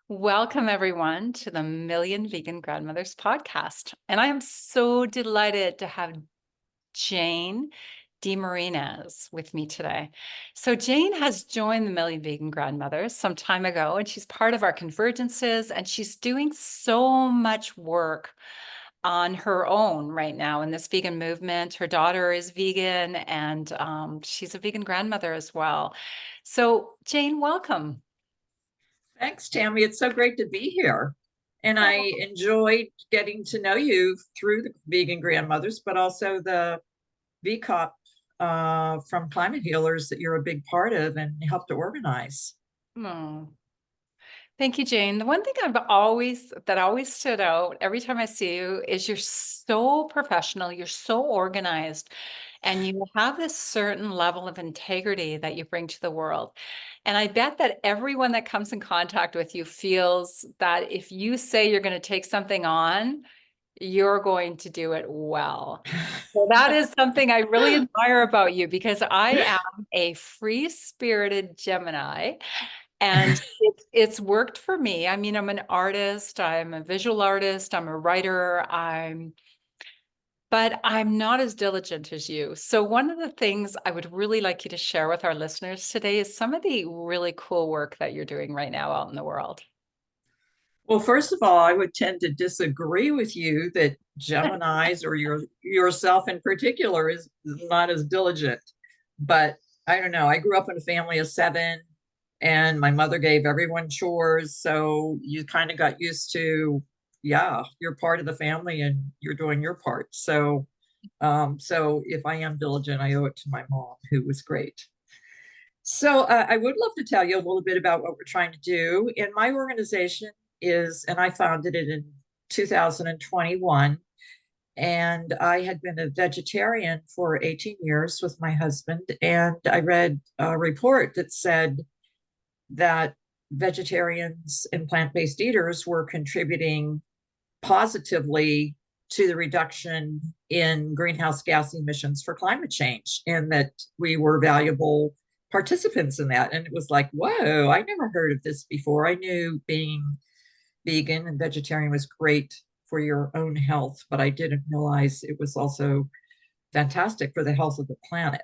Welcome, everyone, to the Million Vegan Grandmothers podcast. And I am so delighted to have Jane DeMarines with me today. So, Jane has joined the Million Vegan Grandmothers some time ago, and she's part of our convergences, and she's doing so much work on her own right now in this vegan movement. Her daughter is vegan, and she's a vegan grandmother as well. So, Jane, welcome. Thanks, Tammy. It's so great to be here. And I enjoyed getting to know you through the Vegan Grandmothers, but also the VCOP from Climate Healers that you're a big part of and helped to organize. Oh, thank you, Jane. The one thing that always stood out every time I see you is you're so professional, you're so organized, and you have this certain level of integrity that you bring to the world. And I bet that everyone that comes in contact with you feels that if you say you're going to take something on, you're going to do it well. So that is something I really admire about you because I am a free-spirited Gemini. And it's worked for me. I mean, I'm an artist, I'm a visual artist, I'm a writer, but I'm not as diligent as you. So one of the things I would really like you to share with our listeners today is some of the really cool work that you're doing right now out in the world. Well, first of all, I would tend to disagree with you that Gemini's or yourself in particular is not as diligent. But I don't know. I grew up in a family of seven, and my mother gave everyone chores. So you kind of got used to, yeah, you're part of the family and you're doing your part. So if I am diligent, I owe it to my mom, who was great. So I would love to tell you a little bit about what we're trying to do. And my organization is, and I founded it in 2021. And I had been a vegetarian for 18 years with my husband. And I read a report that said that vegetarians and plant-based eaters were contributing positively to the reduction in greenhouse gas emissions for climate change, and that we were valuable participants in that. And it was like, whoa, I never heard of this before. I knew being vegan and vegetarian was great for your own health, but I didn't realize it was also fantastic for the health of the planet.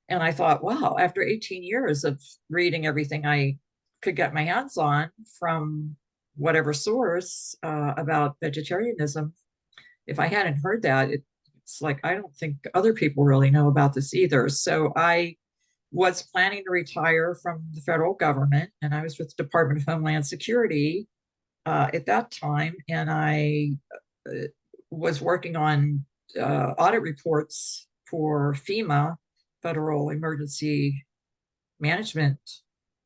And I thought, wow, after 18 years of reading everything I could get my hands on from whatever source about vegetarianism, if I hadn't heard that, it's like I don't think other people really know about this either. So I was planning to retire from the federal government, and I was with the Department of Homeland Security at that time, and I was working on audit reports for FEMA, Federal Emergency Management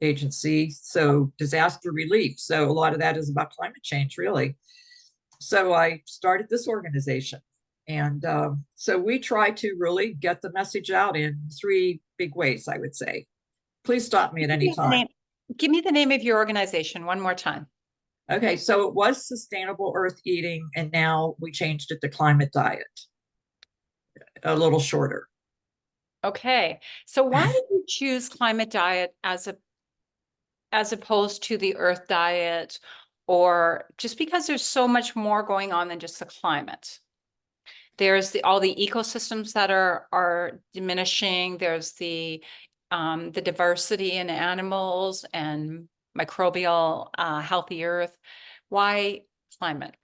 Agency, so disaster relief. So a lot of that is about climate change, really. So I started this organization. And so we try to really get the message out in three big ways, I would say. Please stop me at Give any me the time. name, give me the name of your organization one more time. Okay, so it was sustainable earth eating, and now we changed it to climate diet, a little shorter. Okay. So why did you choose climate diet as opposed to the earth diet, or just because there's so much more going on than just the climate? There's all the ecosystems that are diminishing. There's the diversity in animals and microbial healthy earth. Why climate?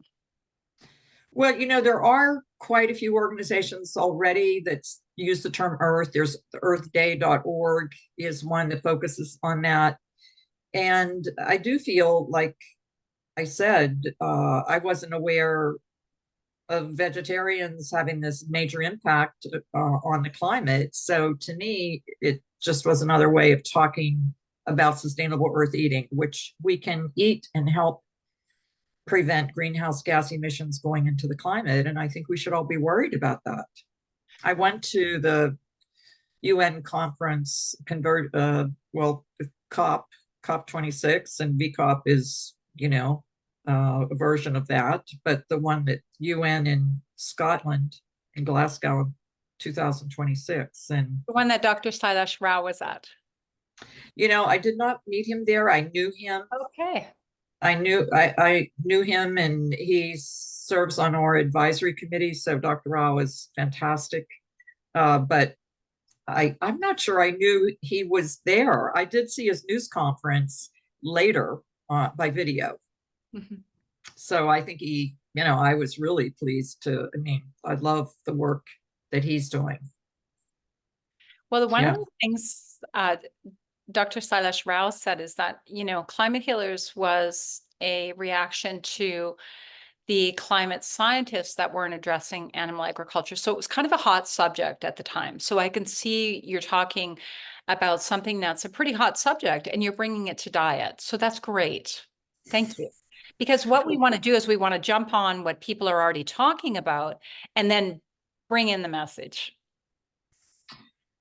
Well, there are quite a few organizations already that use the term earth. There's the earthday.org is one that focuses on that. And I do feel like I said, I wasn't aware of vegetarians having this major impact on the climate. So to me, it just was another way of talking about sustainable earth eating, which we can eat and help prevent greenhouse gas emissions going into the climate. And I think we should all be worried about that. I went to the UN conference, COP 26, and VCOP is, a version of that, but the one that UN in Scotland, in Glasgow, in 2026. And, The one that Dr. Sailesh Rao was at. I did not meet him there. I knew him. Okay. I knew him, and he serves on our advisory committee. So Dr. Rao is fantastic. But I'm not sure I knew he was there. I did see his news conference later by video. Mhm. So I think I was really pleased I mean, I love the work that he's doing. Well, one of Yeah. the things Dr. Sailesh Rao said is that, Climate Healers was a reaction to the climate scientists that weren't addressing animal agriculture. So it was kind of a hot subject at the time. So I can see you're talking about something that's a pretty hot subject and you're bringing it to diet. So that's great. Thank you. Because what we want to do is we want to jump on what people are already talking about and then bring in the message.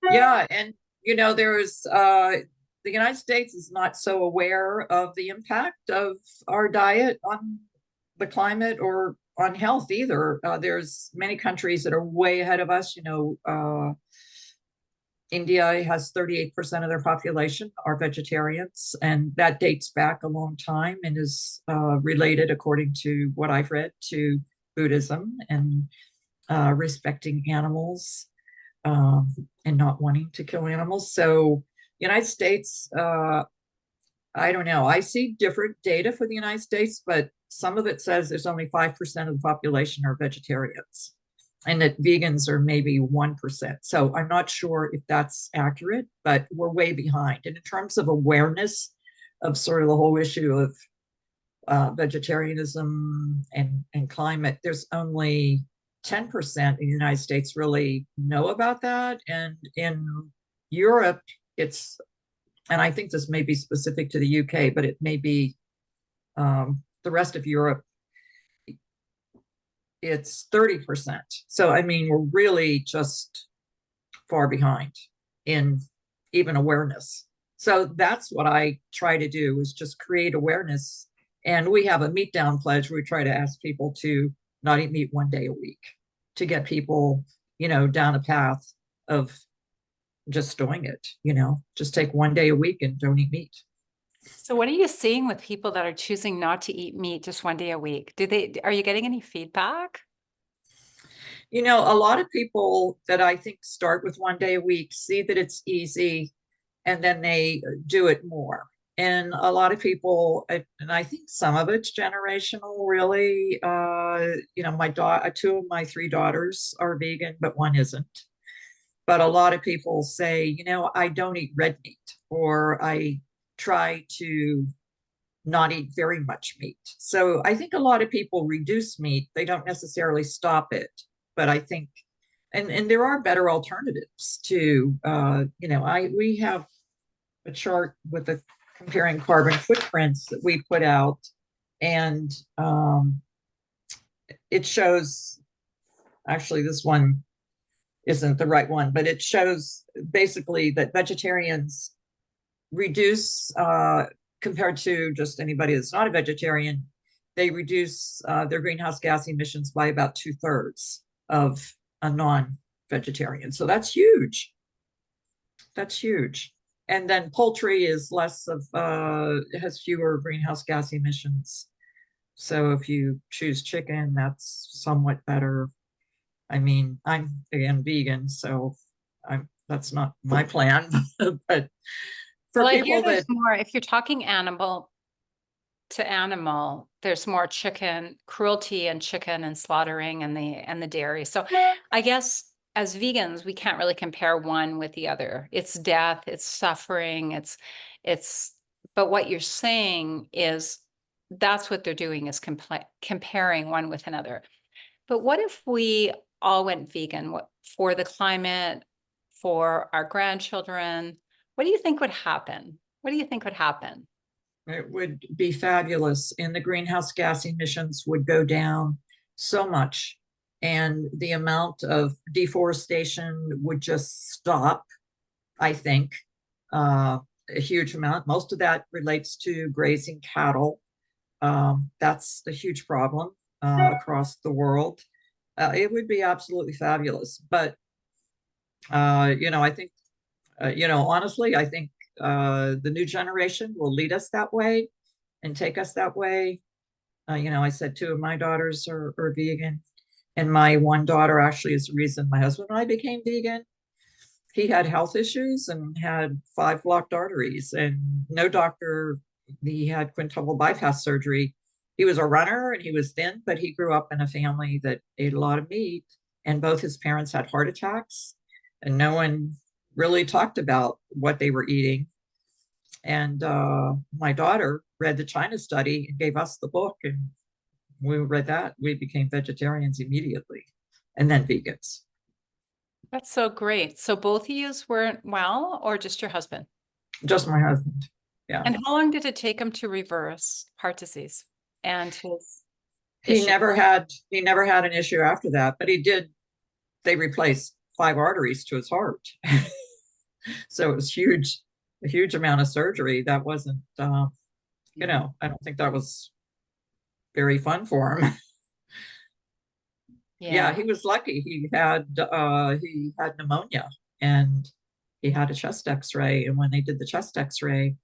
Yeah. And, there's the United States is not so aware of the impact of our diet on the climate or on health either. There's many countries that are way ahead of us. India has 38% of their population are vegetarians, and that dates back a long time and is related, according to what I've read, to Buddhism and respecting animals and not wanting to kill animals. So, United States, I don't know. I see different data for the United States, but some of it says there's only 5% of the population are vegetarians and that vegans are maybe 1%. So I'm not sure if that's accurate, but we're way behind. And in terms of awareness of sort of the whole issue of vegetarianism and climate, there's only 10% in the United States really know about that. And in Europe, and I think this may be specific to the UK, but it may be the rest of Europe, it's 30%. So, I mean, we're really just far behind in even awareness. So that's what I try to do is just create awareness. And we have a meat down pledge where we try to ask people to not eat meat one day a week to get people, down a path of just doing it, just take one day a week and don't eat meat. So what are you seeing with people that are choosing not to eat meat just one day a week? Are you getting any feedback? A lot of people that I think start with one day a week see that it's easy and then they do it more. And a lot of people, and I think some of it's generational, really. Two of my three daughters are vegan, but one isn't. But a lot of people say, I don't eat red meat, or I try to not eat very much meat. So I think a lot of people reduce meat. They don't necessarily stop it, but I think, and there are better alternatives to, we have a chart with the comparing carbon footprints that we put out, and it shows. Actually, this one isn't the right one, but it shows basically that vegetarians reduce compared to just anybody that's not a vegetarian, they reduce their greenhouse gas emissions by about 2/3 of a non-vegetarian. So that's huge. That's huge. And then poultry is has fewer greenhouse gas emissions. So if you choose chicken, that's somewhat better. I mean, I'm again vegan, so that's not my plan. But for Well, I hear people there's that more, if you're talking animal to animal, there's more chicken cruelty and chicken and slaughtering and the dairy. So I guess as vegans, we can't really compare one with the other. It's death, it's suffering, it's but what you're saying is that's what they're doing is comparing one with another. But what if we all went vegan for the climate, for our grandchildren? What do you think would happen? What do you think would happen? it would be fabulous, and the greenhouse gas emissions would go down so much, and the amount of deforestation would just stop, I think, a huge amount. Most of that relates to grazing cattle. That's a huge problem across the world. It would be absolutely fabulous. But, I think, honestly, I think the new generation will lead us that way. and take us that way. I said two of my daughters are vegan, and my one daughter actually is the reason my husband and I became vegan. He had health issues and had 5 blocked arteries, and no doctor. He had quintuple bypass surgery. He was a runner and he was thin, but he grew up in a family that ate a lot of meat, and both his parents had heart attacks, and no one really talked about what they were eating. And my daughter read the China study and gave us the book, and we read that. We became vegetarians immediately, and then vegans. That's so great. So both of yous weren't well, or just your husband? Just my husband. Yeah. And how long did it take him to reverse heart disease and his He issue? never had he never had an issue after that, but he did. They replaced 5 arteries to his heart, so it was huge, a huge amount of surgery. That wasn't, I don't think that was very fun for him. Yeah, Yeah. he was lucky. He had pneumonia, and he had a chest X-ray. And when they did the chest X-ray,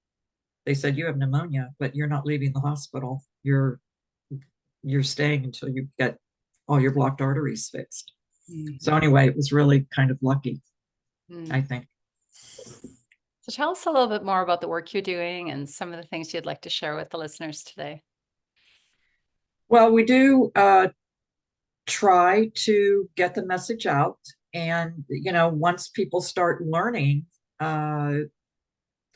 they said you have pneumonia, but you're not leaving the hospital. You're staying until you get all your blocked arteries fixed. So Mhm. anyway, it was really kind of lucky, I Mm. think. So tell us a little bit more about the work you're doing and some of the things you'd like to share with the listeners today. Well, we do try to get the message out. And, once people start learning uh,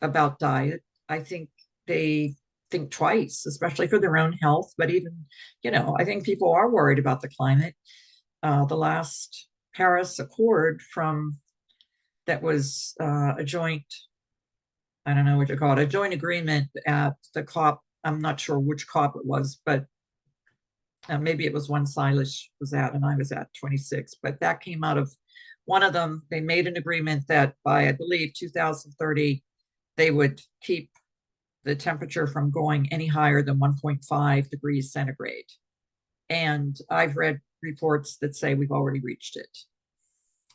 about diet, I think they think twice, especially for their own health. But even, I think people are worried about the climate. The last Paris Accord from that was a joint, I don't know what you call it, a joint agreement at the COP. I'm not sure which COP it was, but maybe it was one Silas was at and I was at 26, but that came out of one of them. They made an agreement that by, I believe, 2030, they would keep the temperature from going any higher than 1.5 degrees centigrade. And I've read reports that say we've already reached it.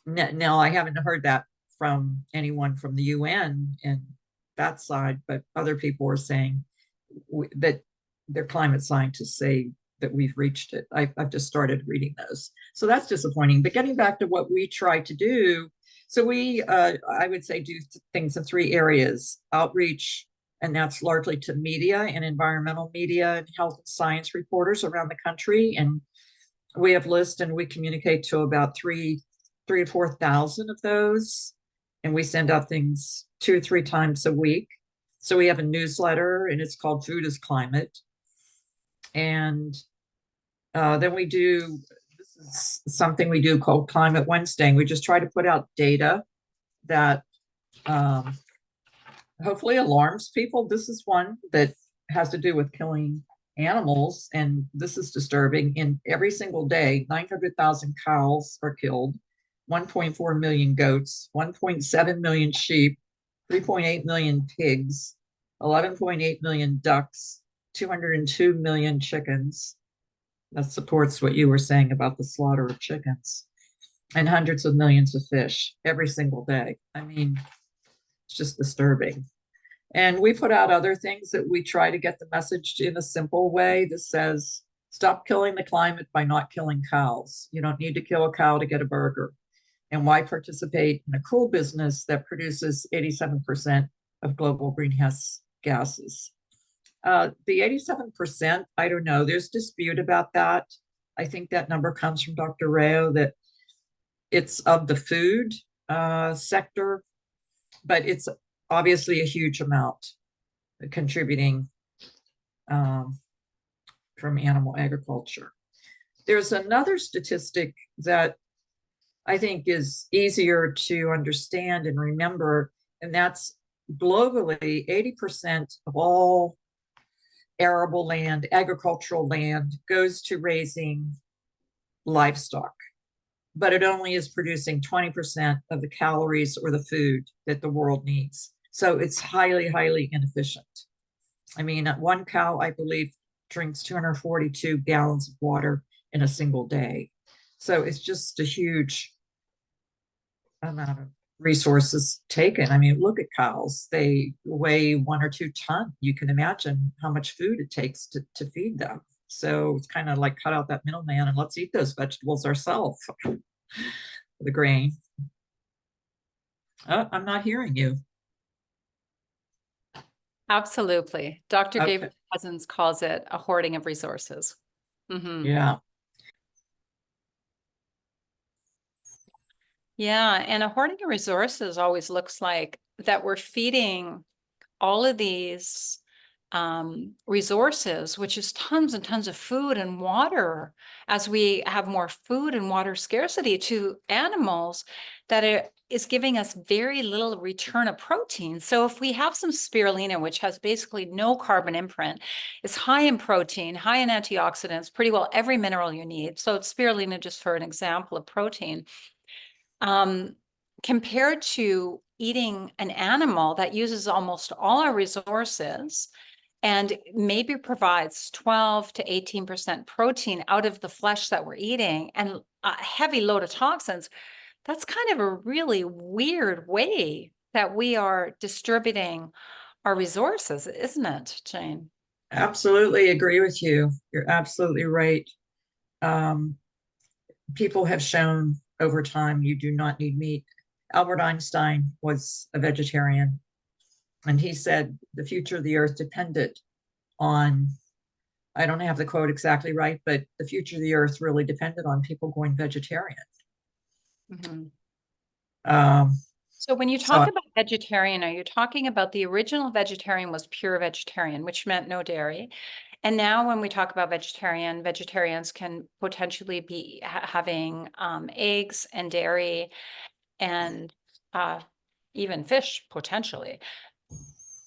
Now, I haven't heard that from anyone from the UN and that side, but other people are saying that their climate scientists say that we've reached it. I've just started reading those. So that's disappointing. But getting back to what we try to do, so we, I would say, do things in 3 areas: outreach, and that's largely to media and environmental media and health and science reporters around the country. And we have lists and we communicate to about 3 to 4 thousand of those. And we send out things 2 or 3 times a week. So we have a newsletter and it's called Food is Climate. And then we do, this is something we do called Climate Wednesday. And we just try to put out data that um, hopefully alarms people. This is one that has to do with killing animals. And this is disturbing. In every single day, 900,000 cows are killed, 1.4 million goats, 1.7 million sheep, 3.8 million pigs, 11.8 million ducks, 202 million chickens. That supports what you were saying about the slaughter of chickens, and hundreds of millions of fish every single day. I mean, it's just disturbing. And we put out other things that we try to get the message in a simple way that says, stop killing the climate by not killing cows. You don't need to kill a cow to get a burger. And why participate in a cruel business that produces 87% of global greenhouse gases? The 87%, I don't know. There's dispute about that. I think that number comes from Dr. Rao, that it's of the food sector, but it's obviously a huge amount contributing um, from animal agriculture. There's another statistic that I think is easier to understand and remember, and that's globally 80% of all arable land, agricultural land, goes to raising livestock, but it only is producing 20% of the calories or the food that the world needs. So it's highly, highly inefficient. I mean, one cow, I believe, drinks 242 gallons of water in a single day. So it's just a huge amount of resources taken. I mean, look at cows. They weigh 1 or 2 tons. You can imagine how much food it takes to feed them. So it's kind of like cut out that middleman and let's eat those vegetables ourselves, the grain. I'm not hearing you. Absolutely. Dr. Gabriel Okay. Cousins calls it a hoarding of resources. Hmm. Yeah, Yeah, and a hoarding of resources always looks like that we're feeding all of these resources, which is tons and tons of food and water, as we have more food and water scarcity to animals, that it is giving us very little return of protein. So if we have some spirulina, which has basically no carbon imprint, is high in protein, high in antioxidants, pretty well every mineral you need. So it's spirulina, just for an example of protein, um, compared to eating an animal that uses almost all our resources and maybe provides 12 to 18% protein out of the flesh that we're eating and a heavy load of toxins. That's kind of a really weird way that we are distributing our resources, isn't it, Jane? absolutely agree with you. You're absolutely right. Um, People have shown over time you do not need meat. Albert Einstein was a vegetarian, and he said the future of the earth depended on, I don't have the quote exactly right, but the future of the earth really depended on people going vegetarian. Mhm. Um, So when you talk so, about vegetarian, are you talking about the original vegetarian was pure vegetarian, which meant no dairy? And now when we talk about vegetarian, vegetarians can potentially be having eggs and dairy and uh, even fish potentially.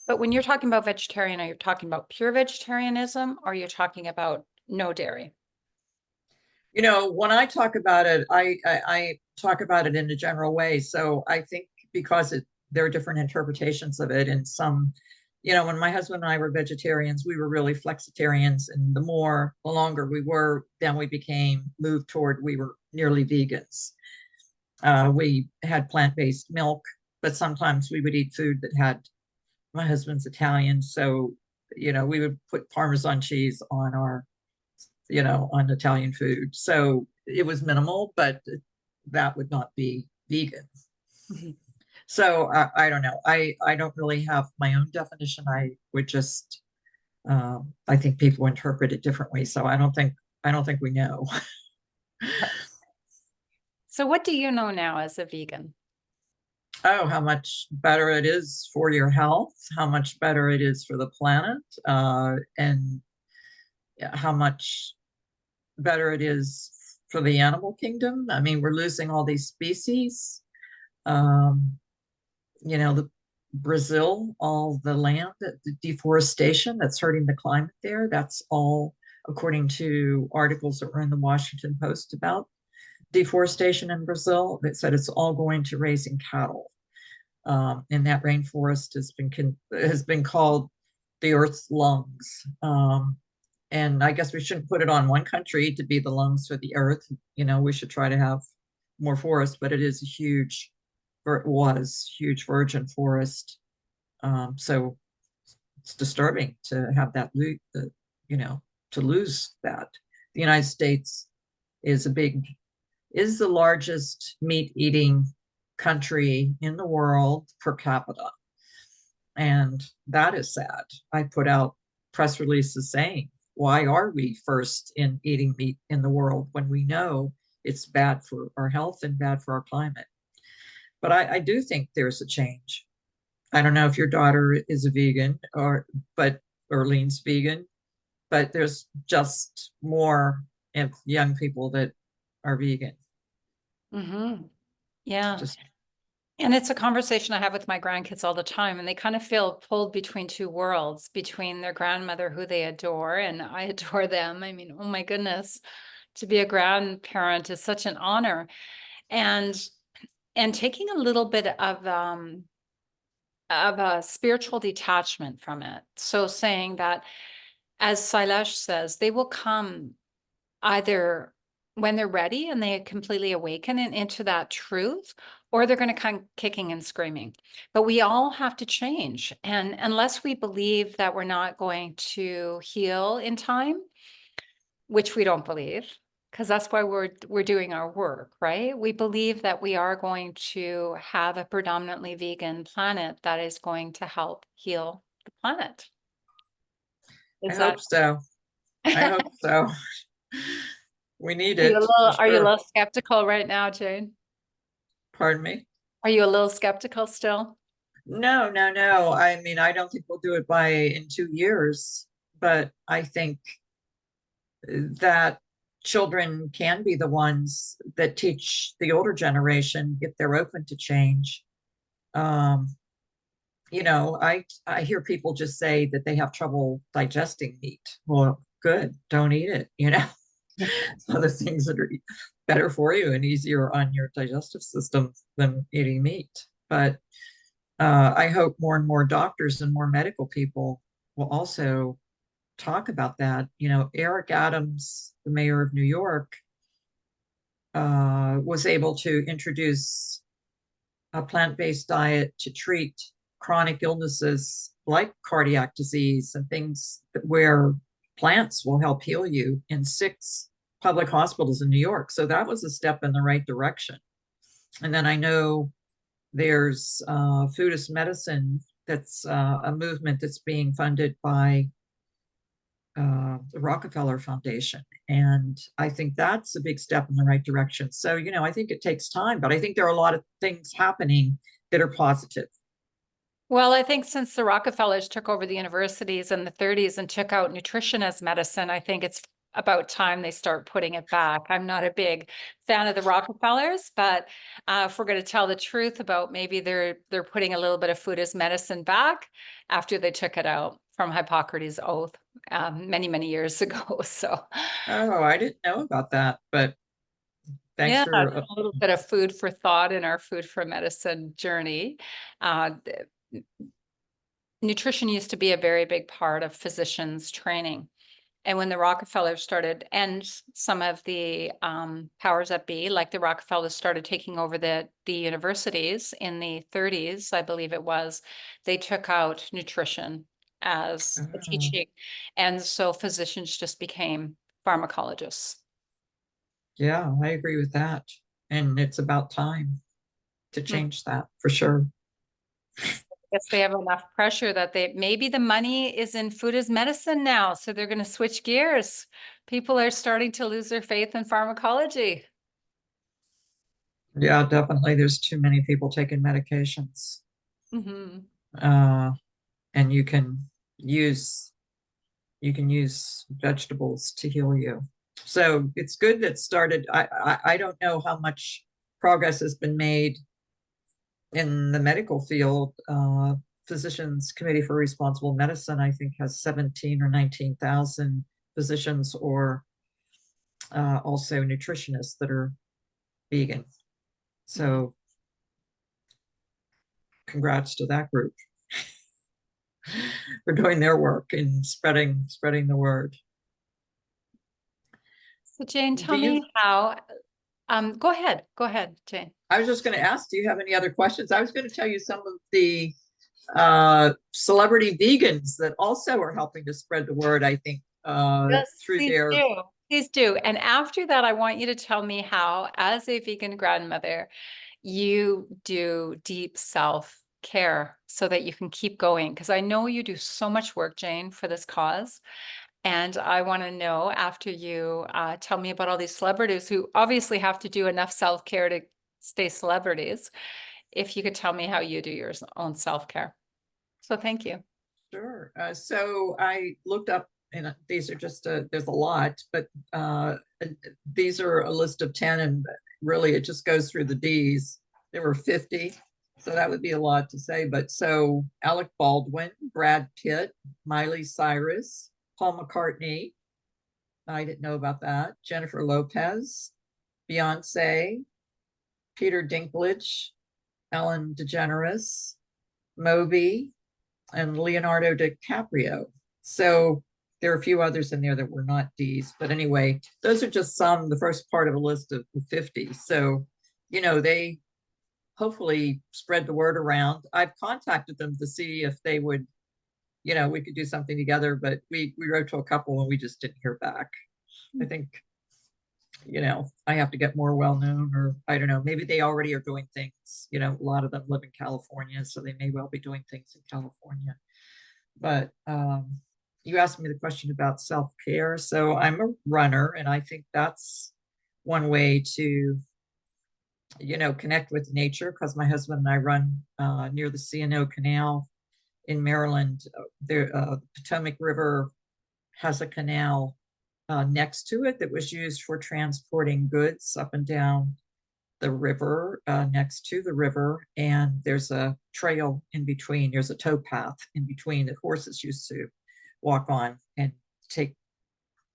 But when you're talking about vegetarian, are you talking about pure vegetarianism or are you talking about no dairy? when I talk about it, I talk about it in a general way. So I think because there are different interpretations of it, and some, when my husband and I were vegetarians, we were really flexitarians, and the longer we were, then we became moved toward we were nearly vegans. We had plant-based milk, but sometimes we would eat food that had, my husband's Italian, so we would put Parmesan cheese on on Italian food. So it was minimal, but that would not be vegan. Mhm. So I don't know. I don't really have my own definition. I would just I think people interpret it differently. So I don't think we know. So what do you know now as a vegan? Oh, how much better it is for your health, how much better it is for the planet, and how much better it is for the animal kingdom. I mean, we're losing all these species. Um, the Brazil, all the land, the deforestation that's hurting the climate there. That's all according to articles that were in the Washington Post about deforestation in Brazil. That said it's all going to raising cattle. And that rainforest has been called the Earth's lungs. And I guess we shouldn't put it on one country to be the lungs for the Earth. We should try to have more forest, but it is a huge, or it was huge virgin forest. So it's disturbing to have that you know, to lose that. The United States is is the largest meat eating country in the world per capita. And that is sad. I put out press releases saying, why are we first in eating meat in the world when we know it's bad for our health and bad for our climate? But I do think there's a change. I don't know if your daughter is a vegan or leans vegan, but there's just more young people that are vegan. Hmm. Yeah. Just And it's a conversation I have with my grandkids all the time, and they kind of feel pulled between two worlds, between their grandmother, who they adore, and I adore them. I mean, oh my goodness, to be a grandparent is such an honor. And taking a little bit of a spiritual detachment from it. So saying that, as Sailesh says, they will come either when they're ready and they completely awaken into that truth, or they're going to come kicking and screaming. But we all have to change. And unless we believe that we're not going to heal in time, which we don't believe, because that's why we're doing our work, right? We believe that we are going to have a predominantly vegan planet that is going to help heal the planet. I Is that hope so. I hope so. We need are you a it for little are you a sure. little skeptical right now, Jane? Pardon me? Are you a little skeptical still? No, no, no. I mean, I don't think we'll do it by in 2 years, but I think that children can be the ones that teach the older generation if they're open to change. Um, I hear people just say that they have trouble digesting meat. Well, good, don't eat it, Other things that are better for you and easier on your digestive system than eating meat. But I hope more and more doctors and more medical people will also talk about that. Eric Adams, the mayor of New York, was able to introduce a plant-based diet to treat chronic illnesses like cardiac disease and things where plants will help heal you in 6 public hospitals in New York. So that was a step in the right direction. And then I know there's food as medicine. That's a movement that's being funded by the Rockefeller Foundation. And I think that's a big step in the right direction. So, I think it takes time, but I think there are a lot of things happening that are positive. Well, I think since the Rockefellers took over the universities in the 30s and took out nutrition as medicine, I think it's about time they start putting it back. I'm not a big fan of the Rockefellers, but if we're going to tell the truth about maybe they're putting a little bit of food as medicine back after they took it out from Hippocrates' oath many, many years ago. So Oh, I didn't know about that, but thanks yeah, for, a little bit of food for thought in our food for medicine journey. Uh, Nutrition used to be a very big part of physicians' training. And when the Rockefellers started, and some of the powers that be, like the Rockefellers, started taking over the universities in the 30s, I believe it was, they took out nutrition as a oh, teaching. And so physicians just became pharmacologists. yeah, I agree with that. And it's about time to Hmm. change that for sure. I guess they have enough pressure that maybe the money is in food as medicine now, so they're going to switch gears. People are starting to lose their faith in pharmacology. Yeah, definitely. There's too many people taking medications. Hmm. Uh, and use you can use vegetables to heal you. So it's good that started. I don't know how much progress has been made in the medical field. Physicians Committee for Responsible Medicine, I think, has 17 or 19,000 physicians or also nutritionists that are vegan. So congrats to that group for doing their work and spreading the word. So Jane, Do tell you me how, go ahead, Jane. I was just going to ask, do you have any other questions? I was going to tell you some of the celebrity vegans that also are helping to spread the word, I think, Yes, through please their. do. Please do. And after that, I want you to tell me how, as a vegan grandmother, you do deep self-care so that you can keep going. Because I know you do so much work, Jane, for this cause. And I want to know after you tell me about all these celebrities who obviously have to do enough self-care to stay celebrities, if you could tell me how you do your own self-care. So thank you. Sure. So I looked up, and these are just there's a lot, but these are a list of 10, and really it just goes through the D's. There were 50, so that would be a lot to say. But so Alec Baldwin, Brad Pitt, Miley Cyrus, Paul McCartney. I didn't know about that. Jennifer Lopez, Beyonce, Peter Dinklage, Ellen DeGeneres, Moby, and Leonardo DiCaprio. So there are a few others in there that were not D's, but anyway, those are just some, the first part of a list of 50. So, they hopefully spread the word around. I've contacted them to see if they would, we could do something together, but we wrote to a couple and we just didn't hear back. I think, I have to get more well known, or I don't know, maybe they already are doing things. A lot of them live in California, so they may well be doing things in California. But you asked me the question about self-care. So I'm a runner, and I think that's one way to, connect with nature, because my husband and I run near the C&O Canal in Maryland. The Potomac River has a canal next to it that was used for transporting goods up and down the river, next to the river. And there's a trail in between. There's a towpath in between that horses used to walk on and take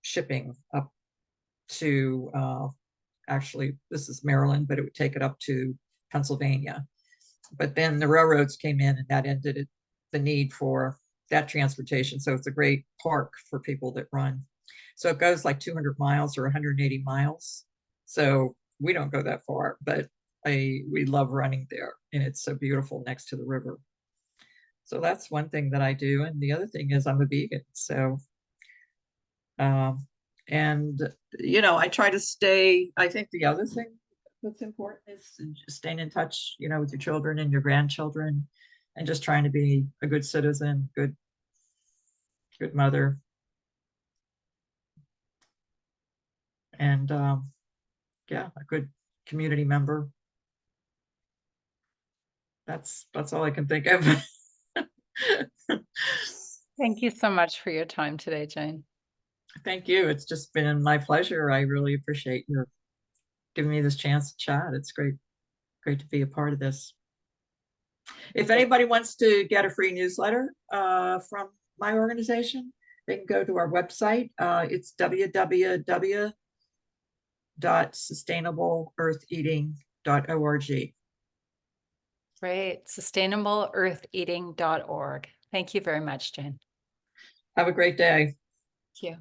shipping up to, actually, this is Maryland, but it would take it up to Pennsylvania. But then the railroads came in and that ended the need for that transportation. So it's a great park for people that run. So it goes like 200 miles or 180 miles. So we don't go that far, but we love running there, and it's so beautiful next to the river. So that's one thing that I do. And the other thing is I'm a vegan. So, and, I try to stay, I think the other thing that's important is just staying in touch, with your children and your grandchildren, and just trying to be a good citizen, good mother. And yeah, a good community member. That's all I can think of. Thank you so much for your time today, Jane. Thank you. It's just been my pleasure. I really appreciate your giving me this chance to chat. It's great to be a part of this. If anybody wants to get a free newsletter from my organization, they can go to our website. It's www.sustainableeartheating.org. Great. Sustainableeartheating.org. Thank you very much, Jane. Have a great day. Thank you.